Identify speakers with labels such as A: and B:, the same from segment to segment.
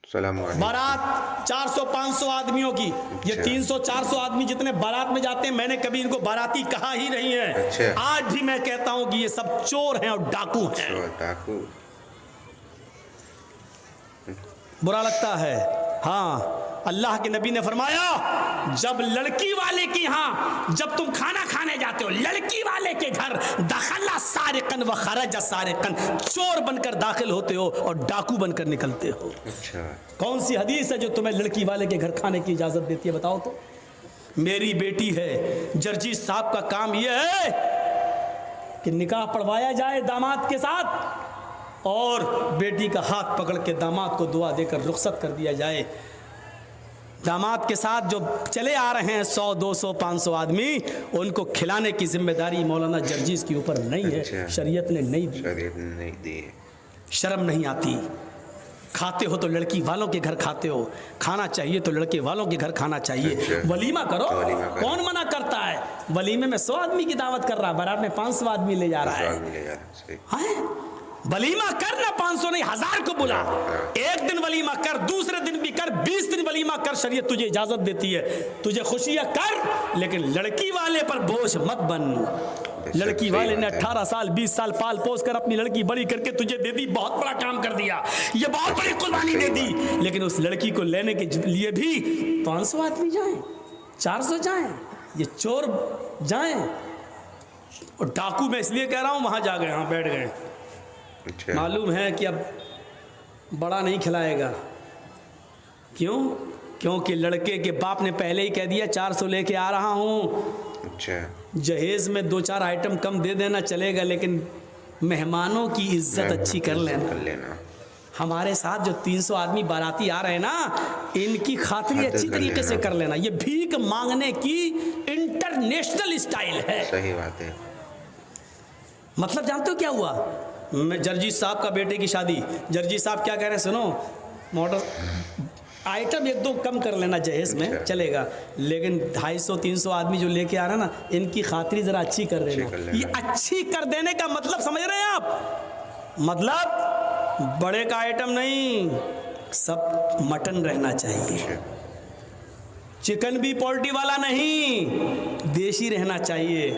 A: السلام علیکم۔
B: بارات 400-500 آدمیوں کی، یہ 300-400 آدمی جتنے بارات میں جاتے ہیں، میں نے کبھی ان کو باراتی کہا ہی نہیں ہے۔ آج بھی میں کہتا ہوں کہ یہ سب چور ہیں اور ڈاکو ہیں۔
A: ڈاکو
B: برا لگتا ہے، ہاں۔ اللہ کے نبی نے فرمایا جب لڑکی والے کی ہاں، جب تم کھانا کھانے جاتے ہو لڑکی والے کے گھر، دخل سارقن و خرج سارقن، چور بن کر داخل ہوتے ہو اور ڈاکو بن کر نکلتے ہو۔ کون سی حدیث ہے جو تمہیں لڑکی والے کے گھر کھانے کی اجازت دیتی ہے؟ بتاؤ تو۔ میری بیٹی ہے، جرجیز صاحب کا کام یہ ہے کہ نکاح پڑھوایا جائے داماد کے ساتھ، اور بیٹی کا ہاتھ پکڑ کے داماد کو دعا دے کر رخصت کر دیا جائے۔ داماد کے ساتھ جو چلے آ رہے ہیں 100 200 500 آدمی، ان کو کھلانے کی ذمہ داری مولانا جرجیز کے اوپر نہیں ہے، شریعت نے نہیں دی۔ شرم نہیں آتی؟ کھاتے ہو تو لڑکی والوں کے گھر کھاتے ہو، کھانا چاہیے تو لڑکے والوں کے گھر کھانا چاہیے۔ ولیمہ کرو، کون منع کرتا ہے؟ ولیمے میں 100 آدمی کی دعوت کر رہا ہے، بارات میں 500 آدمی لے جا رہا ہے۔ ولیمہ کر نہ 500 نہیں 1000 کو بلا، ایک دن ولیمہ کر، دوسرے دن بھی کر، 20 دن ولیمہ کر، شریعت تجھے اجازت دیتی ہے۔ تجھے خوشیاں کر، لیکن لڑکی والے پر بوجھ مت بن۔ لڑکی والے نے 18 سال 20 سال پال پوس کر اپنی لڑکی بڑی کر کے تجھے دے دی، بہت بڑا کام کر دیا، یہ بہت بڑی قربانی دے دی، لیکن اس لڑکی کو لینے کے لیے بھی 500 آدمی جائیں، 400 جائیں، یہ چور جائیں۔ اور ڈاکو میں اس لیے کہہ رہا ہوں، وہاں جا گئے، ہاں بیٹھ گئے، معلوم ہے کہ اب بڑا نہیں کھلائے گا۔ کیوں؟ کیونکہ لڑکے کے باپ نے پہلے ہی کہہ دیا 400 لے کے آ رہا ہوں۔ جہیز میں 2-4 آئٹم کم دے دینا چلے گا، لیکن مہمانوں کی عزت اچھی کر لینا۔ ہمارے ساتھ جو 300 آدمی باراتی آ رہے ہیں نا، ان کی خاطری اچھی طریقے سے کر لینا۔ یہ بھیک مانگنے کی انٹرنیشنل اسٹائل ہے۔
A: صحیح بات ہے۔
B: مطلب جانتے ہو کیا ہوا؟ میں جرجیز صاحب کا بیٹے کی شادی، جرجیز صاحب کیا کہہ رہے ہیں سنو، موٹر آئٹم 1-2 کم کر لینا جہیز میں چلے گا، لیکن 250-300 آدمی جو لے کے آ رہا ہے نا، ان کی خاطری ذرا اچھی کر لینا۔ یہ اچھی کر دینے کا مطلب سمجھ رہے ہیں آپ؟ مطلب بڑے کا آئٹم نہیں، سب مٹن رہنا چاہیے، چکن بھی پولٹری والا نہیں، دیسی رہنا چاہیے۔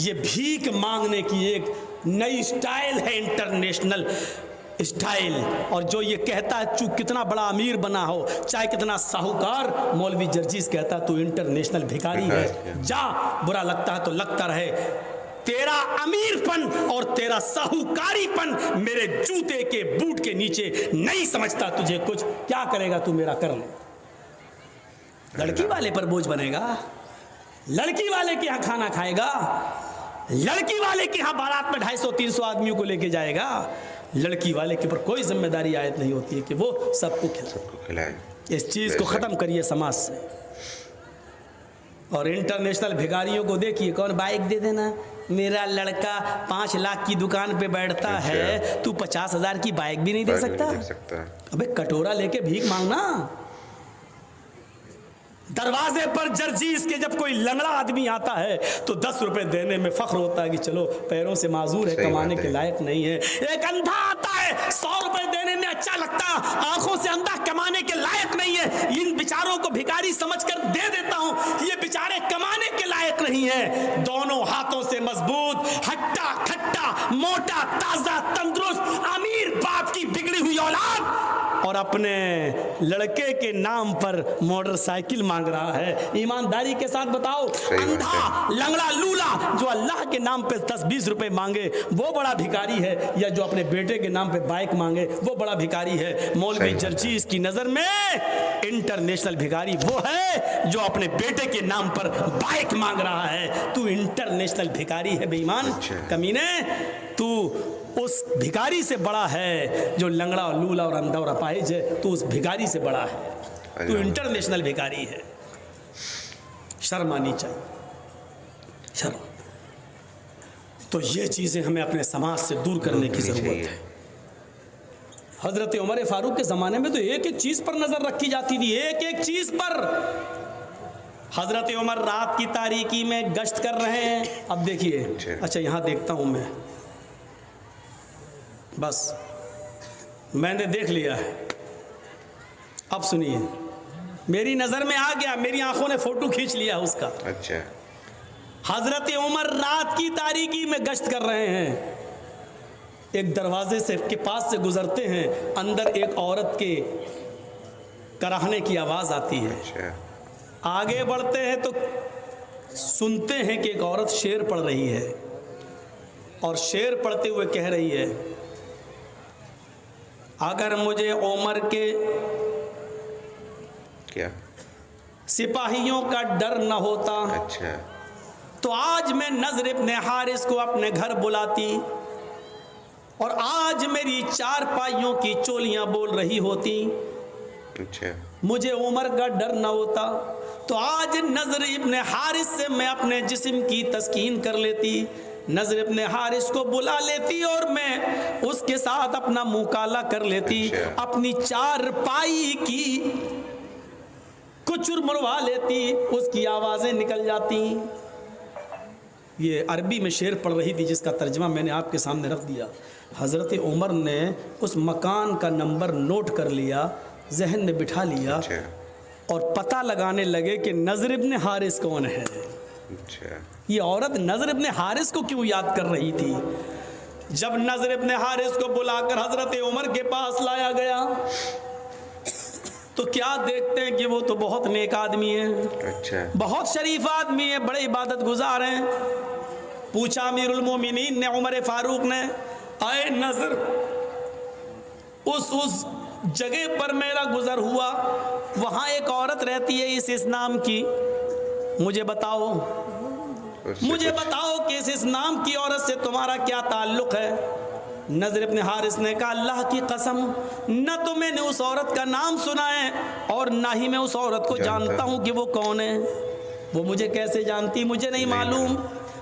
B: یہ بھیک مانگنے کی ایک نئی اسٹائل ہے، انٹرنیشنل اسٹائل۔ اور جو یہ کہتا ہے تو کتنا بڑا امیر بنا ہو، چاہے کتنا ساہوکار، مولوی جرجیز کہتا ہے تو انٹرنیشنل بھکاری ہے، جا، برا لگتا ہے تو لگتا رہے، تیرا امیر پن اور تیرا ساہوکاری پن میرے جوتے کے بوٹ کے نیچے نہیں سمجھتا تجھے کچھ، کیا کرے گا تو میرا کر لے۔ لڑکی والے پر بوجھ بنے گا، لڑکی والے کے ہاں کھانا کھائے گا، لڑکی والے کے ہاں بارات میں 250-300 آدمیوں کو لے کے جائے گا، لڑکی والے کے پر کوئی ذمہ داری عائد نہیں ہوتی ہے کہ وہ سب کو کھلائے۔ اس چیز کو ختم کریے سماج سے۔ اور انٹرنیشنل بھکاریوں کو دیکھیے، کون بائک دے دینا، میرا لڑکا 5 لاکھ کی دکان پہ بیٹھتا ہے، تو 50,000 کی بائک بھی نہیں دے سکتا؟ ابے کٹورا لے کے بھیک مانگنا۔ دروازے پر جرجیز کے جب کوئی لنگڑا آدمی آتا ہے تو 10 روپے دینے میں فخر ہوتا ہے کہ چلو پیروں سے معذور ہے، کمانے کے لائق نہیں ہے۔ ایک اندھا آتا ہے 100 روپے دینے میں اچھا لگتا، آنکھوں سے اندھا، کمانے کے لائق نہیں ہے، ان بیچاروں کو بھکاری سمجھ کر دے دیتا ہوں، یہ بیچارے کمانے کے لائق نہیں ہیں۔ دونوں ہاتھوں سے مضبوط، ہٹا کھٹا، موٹا تازہ تندرست امیر باپ کی بگڑی ہوئی اولاد، اور اپنے لڑکے کے نام پر موٹر سائیکل مانگ رہا ہے۔ ایمانداری کے ساتھ بتاؤ، اندھا لنگڑا لولا جو اللہ کے نام پہ 10-20 روپے مانگے وہ بڑا بھکاری ہے، یا جو اپنے بیٹے کے نام پہ بائک مانگے وہ بڑا بھکاری ہے؟ مولوی جرجیز کی نظر میں انٹرنیشنل بھکاری وہ ہے جو اپنے بیٹے کے نام پر بائک مانگ رہا ہے۔ تو انٹرنیشنل بھکاری ہے بے ایمان کمینے، تو اس بھکاری سے بڑا ہے جو لنگڑا اور لولا اور اندھا اور اپاہج ہے، تو اس بھکاری سے بڑا ہے، تو انٹرنیشنل بھکاری ہے۔ شرم آنی چاہیے، شرم۔ تو یہ چیزیں ہمیں اپنے سماج سے دور کرنے کی ضرورت ہے۔ حضرت عمر فاروق کے زمانے میں تو ایک ایک چیز پر نظر رکھی جاتی تھی، ایک ایک چیز پر۔ حضرت عمر رات کی تاریکی میں گشت کر رہے ہیں، اب دیکھیے، اچھا یہاں دیکھتا ہوں میں، بس میں نے دیکھ لیا ہے، اب سنیے، میری نظر میں آ گیا، میری آنکھوں نے فوٹو کھینچ لیا اس کا.
A: اچھا.
B: حضرت عمر رات کی تاریکی میں گشت کر رہے ہیں، ایک دروازے سے کے پاس سے گزرتے ہیں، اندر ایک عورت کے کراہنے کی آواز آتی ہے.
A: اچھا.
B: آگے بڑھتے ہیں تو سنتے ہیں کہ ایک عورت شعر پڑھ رہی ہے، اور شعر پڑھتے ہوئے کہہ رہی ہے، اگر مجھے عمر کے
A: کیا
B: سپاہیوں کا ڈر نہ ہوتا
A: اچھا
B: تو آج میں نضر ابن حارث کو اپنے گھر بلاتی اور آج میری چار پائیوں کی چولیاں بول رہی ہوتی.
A: اچھا.
B: مجھے عمر کا ڈر نہ ہوتا تو آج نضر ابن حارث سے میں اپنے جسم کی تسکین کر لیتی، نضر ابن حارث کو بلا لیتی اور میں اس کے ساتھ اپنا منہ کالا کر لیتی، اپنی چار پائی کی کچر مروا لیتی، اس کی آوازیں نکل جاتی. یہ عربی میں شعر پڑھ رہی تھی جس کا ترجمہ میں نے آپ کے سامنے رکھ دیا. حضرت عمر نے اس مکان کا نمبر نوٹ کر لیا، ذہن میں بٹھا لیا اور پتہ لگانے لگے کہ نضر ابن حارث کون ہے. یہ عورت نضر ابن حارث کو کیوں یاد کر رہی تھی؟ جب نضر ابن حارث کو بلا کر حضرت عمر کے پاس لایا گیا تو کیا دیکھتے ہیں کہ وہ تو بہت نیک آدمی ہے، بہت شریف آدمی ہے، بڑے عبادت گزار ہیں. پوچھا امیر المومنین نے، عمر فاروق نے، اے نضر، اس جگہ پر میرا گزر ہوا، وہاں ایک عورت رہتی ہے اس نام کی، مجھے بتاؤ کہ اس نام کی عورت سے تمہارا کیا تعلق ہے؟ نضر ابن حارث نے کہا، اللہ کی قسم نہ تو میں نے اس عورت کا نام سنا ہے اور نہ ہی میں اس عورت کو جانتا ہوں کہ وہ کون ہے. وہ مجھے کیسے جانتی، مجھے نہیں معلوم.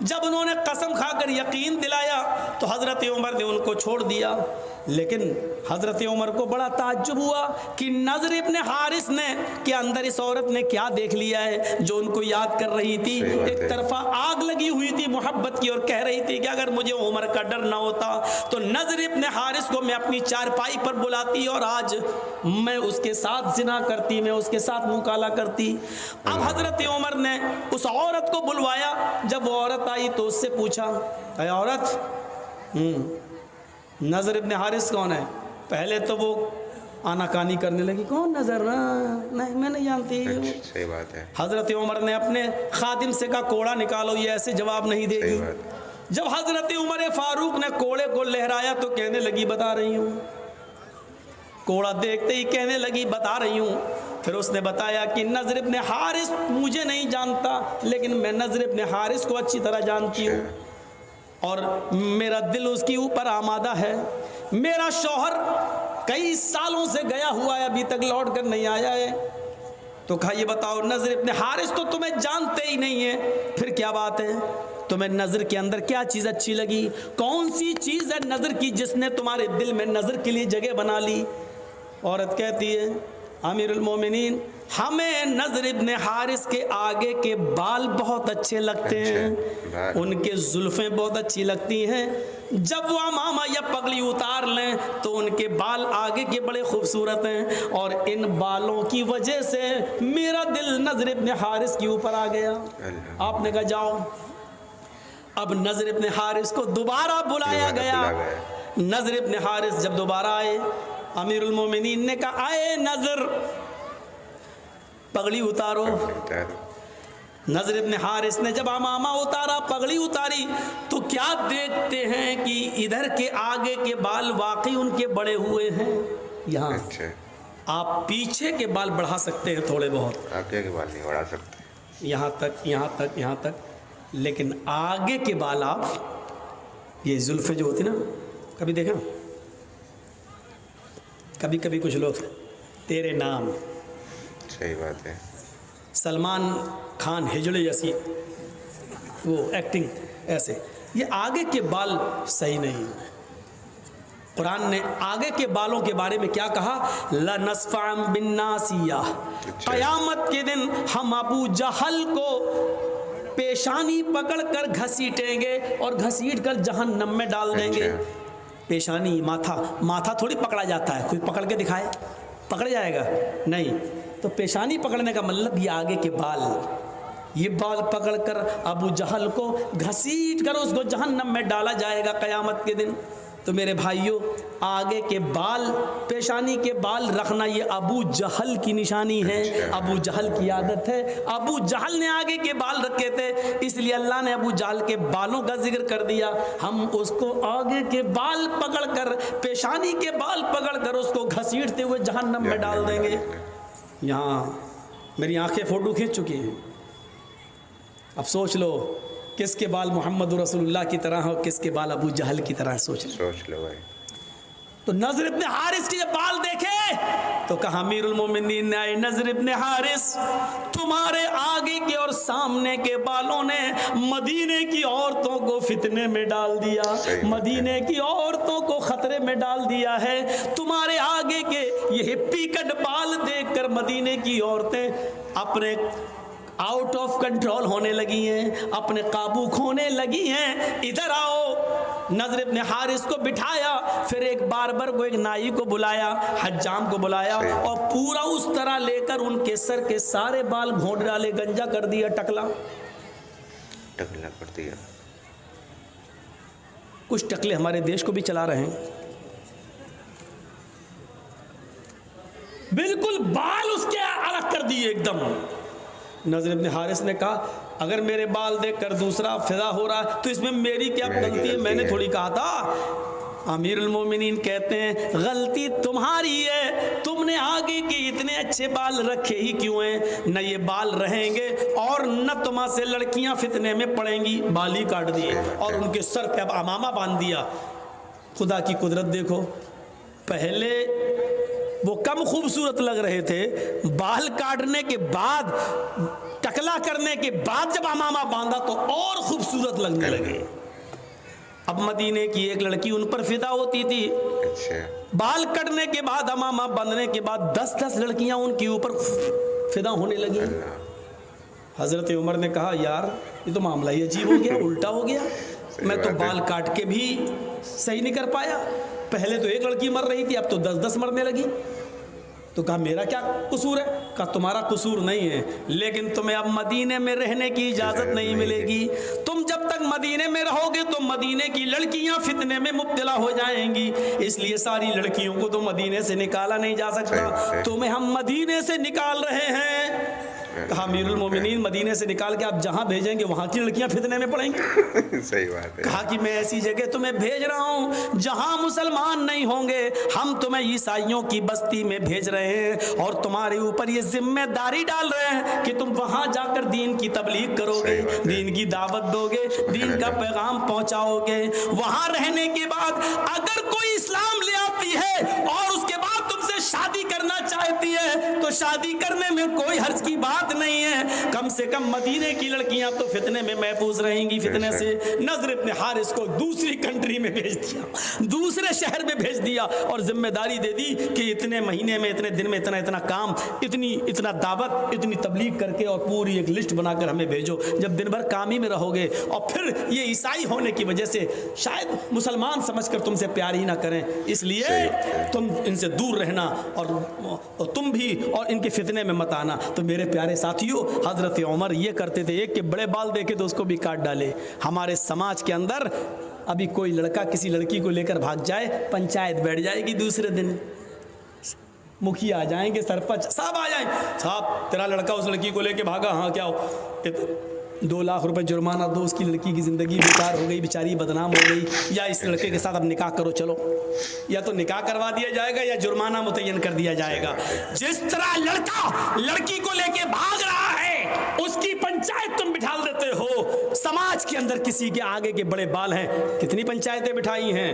B: جب انہوں نے قسم کھا کر یقین دلایا تو حضرت عمر نے ان کو چھوڑ دیا. لیکن حضرت عمر کو بڑا تعجب ہوا کہ نضر ابن حارث نے کہ اندر اس عورت نے کیا دیکھ لیا ہے جو ان کو یاد کر رہی تھی. ایک طرفہ آگ لگی ہوئی تھی محبت کی اور کہہ رہی تھی کہ اگر مجھے عمر کا ڈر نہ ہوتا تو نضر ابن حارث کو میں اپنی چارپائی پر بلاتی اور آج میں اس کے ساتھ زنا کرتی، میں اس کے ساتھ منہ کالا کرتی. اب حضرت عمر نے اس عورت کو بلوایا. جب وہ عورت آئی تو اس سے پوچھا، اے عورت، نضر ابن حارث کون ہے؟ پہلے تو وہ آناکانی کرنے لگی، کون نظر؟ نہیں میں نہیں جانتی.
A: صحیح بات ہے.
B: حضرت عمر نے اپنے خادم سے کہا، کوڑا نکالو، یہ ایسے جواب نہیں دے گی. جب حضرت عمر فاروق نے کوڑے کو لہرایا تو کہنے لگی، بتا رہی ہوں. کوڑا دیکھتے ہی کہنے لگی، بتا رہی ہوں. پھر اس نے بتایا کہ نضر ابن حارث مجھے نہیں جانتا لیکن میں نضر ابن حارث کو اچھی طرح جانتی ہوں اور میرا دل اس کی اوپر آمادہ ہے. میرا شوہر کئی سالوں سے گیا ہوا ہے، ابھی تک لوٹ کر نہیں آیا ہے. تو کہا، یہ بتاؤ، نضر ابن حارث تو تمہیں جانتے ہی نہیں ہیں، پھر کیا بات ہے؟ تمہیں نظر کے اندر کیا چیز اچھی لگی؟ کون سی چیز ہے نظر کی جس نے تمہارے دل میں نظر کے لیے جگہ بنا لی؟ عورت کہتی ہے، امیر المومنین، ہمیں نضر ابن حارث کے آگے کے بال بہت اچھے لگتے ہیں، ان کے زلفیں بہت اچھی لگتی ہیں. جب وہ عمامہ یا پگڑی اتار لیں تو ان کے بال آگے کے بڑے خوبصورت ہیں اور ان بالوں کی وجہ سے میرا دل نضر ابن حارث کے اوپر آ گیا. آپ نے کہا، جاؤ. اب نضر ابن حارث کو دوبارہ بلایا گیا. نضر ابن حارث جب دوبارہ آئے، امیر المومنین نے کہا، آئے نضر، پگڑی اتارو. نضر ابن حارث نے جب عمامہ اتارا، پگڑی اتاری تو کیا دیکھتے ہیں کہ ادھر کے آگے کے بال واقعی ان کے بڑے ہوئے ہیں. یہاں آپ پیچھے کے بال بڑھا سکتے ہیں تھوڑے بہت،
A: آگے کے بال نہیں بڑھا سکتے،
B: یہاں تک یہاں تک یہاں تک، لیکن آگے کے بال آپ، یہ زلفیں جو ہوتی نا، کبھی دیکھا، کبھی کبھی کچھ لوگ تیرے نام،
A: صحیح بات ہے،
B: سلمان خان ہجڑے جیسی وہ ایکٹنگ ایسے، یہ آگے کے بال صحیح نہیں. قرآن نے آگے کے بالوں کے بارے میں کیا کہا؟ لَنَسْفَعًا بِالنَّاسِيَةِ، قیامت کے دن ہم ابو جہل کو پیشانی پکڑ کر گھسیٹیں گے اور گھسیٹ کر جہنم میں ڈال دیں گے. پیشانی، ماتھا تھوڑی پکڑا جاتا ہے، کوئی پکڑ کے دکھائے؟ پکڑ جائے گا نہیں. تو پیشانی پکڑنے کا مطلب یہ آگے کے بال, یہ بال پکڑ کر ابو جہل کو گھسیٹ کر اس کو جہنم میں ڈالا جائے گا قیامت کے دن. تو میرے بھائیوں, آگے کے بال, پیشانی کے بال رکھنا یہ ابو جہل کی نشانی ہے, ابو جہل کی عادت ہے. ابو جہل نے آگے کے بال رکھے تھے, اس لیے اللہ نے ابو جہل کے بالوں کا ذکر کر دیا. ہم اس کو آگے کے بال پکڑ کر, پیشانی کے بال پکڑ کر اس کو گھسیٹتے ہوئے جہنم میں ڈال دیں گے. یہاں میری آنکھیں فوٹو کھینچ چکی ہیں. اب سوچ لو کس کے بال محمد رسول اللہ کی طرح ہو, کس کے بال ابو جہل کی طرح. سوچ
A: لو بھائی.
B: تو نضر ابن حارث کے جب بال دیکھے تو کہا امیر المومنین نے, آئے نضر ابن حارث, تمہارے آگے کے اور سامنے کے بالوں نے مدینے کی عورتوں کو فتنے میں ڈال دیا, مدینے کی عورتوں کو خطرے میں ڈال دیا ہے. تمہارے آگے کے یہ ہپی کٹ بال دیکھ کر مدینے کی عورتیں اپنے آؤٹ آف کنٹرول ہونے لگی ہیں, اپنے قابو کھونے لگی ہیں. ادھر آؤ. نضر ابن حارث کو بٹھایا, پھر ایک باربر کو, ایک نائی کو بلایا, حجام کو بلایا, اور پورا اس طرح لے کر ان کے سر کے سارے بال گھونٹ ڈالے, گنجا کر دیا, ٹکلا کر دیا. کچھ ٹکلے ہمارے دیش کو بھی چلا رہے ہیں, بالکل بال اس کے الگ کر دیے ایک دم. نضر ابن حارث نے کہا اگر میرے بال دیکھ کر دوسرا فدا ہو رہا ہے تو اس میں میری کیا غلطی ہے, میں نے تھوڑی کہا تھا. امیر المومنین کہتے ہیں غلطی تمہاری ہے, تم نے آگے کے اتنے اچھے بال رکھے ہی کیوں ہیں؟ نہ یہ بال رہیں گے اور نہ تمہاں سے لڑکیاں فتنے میں پڑیں گی. بال ہی کاٹ دیے اور ان کے سر پہ اب امامہ باندھ دیا. خدا کی قدرت دیکھو, پہلے وہ کم خوبصورت لگ رہے تھے, بال کاٹنے کے بعد, ٹکلا کرنے کے بعد جب امامہ باندھا تو اور خوبصورت لگنے لگے. اب مدینے کی ایک لڑکی ان پر فدا ہوتی تھی, بال کٹنے کے بعد, امامہ باندھنے کے بعد 10 لڑکیاں ان کے اوپر فدا ہونے لگی. حضرت عمر نے کہا یار یہ تو معاملہ ہی عجیب ہو گیا, الٹا ہو گیا. میں تو بال کاٹ کے بھی صحیح نہیں کر پایا, پہلے تو ایک لڑکی مر رہی تھی, اب تو 10 مرنے لگی. تو کہا میرا کیا قصور ہے؟ کہا تمہارا قصور نہیں ہے, لیکن تمہیں اب مدینے میں رہنے کی اجازت نہیں ملے گی. تم جب تک مدینے میں رہو گے تو مدینے کی لڑکیاں فتنے میں مبتلا ہو جائیں گی, اس لیے ساری لڑکیوں کو تو مدینے سے نکالا نہیں جا سکتا, تمہیں ہم مدینے سے نکال رہے ہیں. کہا امیر المومنین مدینے سے نکال کے آپ جہاں بھیجیں گے وہاں کی لڑکیاں فتنے میں پڑیں گی.
A: صحیح بات ہے.
B: کہا کہ میں ایسی جگہ تمہیں بھیج رہا ہوں جہاں مسلمان نہیں ہوں گے, ہم تمہیں عیسائیوں کی بستی میں بھیج رہے ہیں اور تمہارے اوپر یہ ذمہ داری ڈال رہے ہیں کہ تم وہاں جا کر دین کی تبلیغ کرو گے, دین کی دعوت دو گے, دین کا پیغام پہنچاؤ گے. وہاں رہنے کے بعد اگر کوئی اسلام لے آتی ہے اور اس کے بعد تم سے شادی کرنا چاہتی ہے تو شادی کرنے میں کوئی حرج کی بات نہیں ہے, کم سے کم مدینے کی لڑکیاں تو فتنے میں محفوظ رہیں گی فتنے سے. نضر ابن حارث کو دوسری کنٹری میں بھیج دیا, دوسرے شہر میں بھیج دیا اور ذمہ داری دے دی کہ اتنے مہینے میں, اتنے دن میں اتنا کام, اتنا دعوت, اتنی تبلیغ کر کے اور پوری ایک لسٹ بنا کر ہمیں بھیجو. جب دن بھر کام ہی میں رہو گے اور پھر یہ عیسائی ہونے کی وجہ سے شاید مسلمان سمجھ کر تم سے پیار ہی نہ کریں, اس لیے تم ان سے دور رہنا اور تم بھی اور ان کے فتنے میں مت آنا. تو میرے پیارے ساتھیوں, حضرت عمر یہ کرتے تھے, ایک کے بڑے بال دیکھے تو اس کو بھی کاٹ ڈالے. ہمارے سماج کے اندر ابھی کوئی لڑکا کسی لڑکی کو لے کر بھاگ جائے, پنچایت بیٹھ جائے گی, دوسرے دن مکھیا آ جائیں گے, سرپنچ صاحب آ جائیں, صاحب تیرا لڑکا اس لڑکی کو لے کے بھاگا, ہاں کیا ہو, 2 لاکھ روپے جرمانہ دو, اس کی لڑکی کی زندگی بیکار ہو گئی, بیچاری بدنام ہو گئی, یا اس لڑکے کے ساتھ اب نکاح کرو, چلو یا تو نکاح کروا دیا جائے گا یا جرمانہ متعین کر دیا جائے گا. جس طرح لڑکا لڑکی کو لے کے بھاگ رہا ہے اس کی پنچایت تم بٹھا دیتے ہو. سماج کے اندر کسی کے آگے کے بڑے بال ہیں, کتنی پنچایتیں بٹھائی ہیں.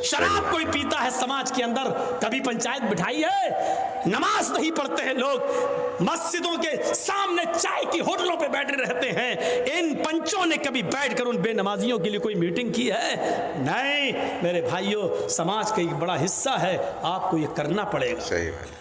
B: شراب کوئی پیتا ہے سماج کے اندر, کبھی پنچایت بٹھائی ہے. نماز نہیں پڑھتے ہیں لوگ, مسجدوں کے سامنے چائے کی ہوٹلوں پہ بیٹھے رہتے ہیں, ان پنچوں نے کبھی بیٹھ کر ان بے نمازیوں کے لیے کوئی میٹنگ کی ہے؟ نہیں. میرے بھائیوں, سماج کا ایک بڑا حصہ ہے, آپ کو یہ کرنا پڑے گا.
A: صحیح بات.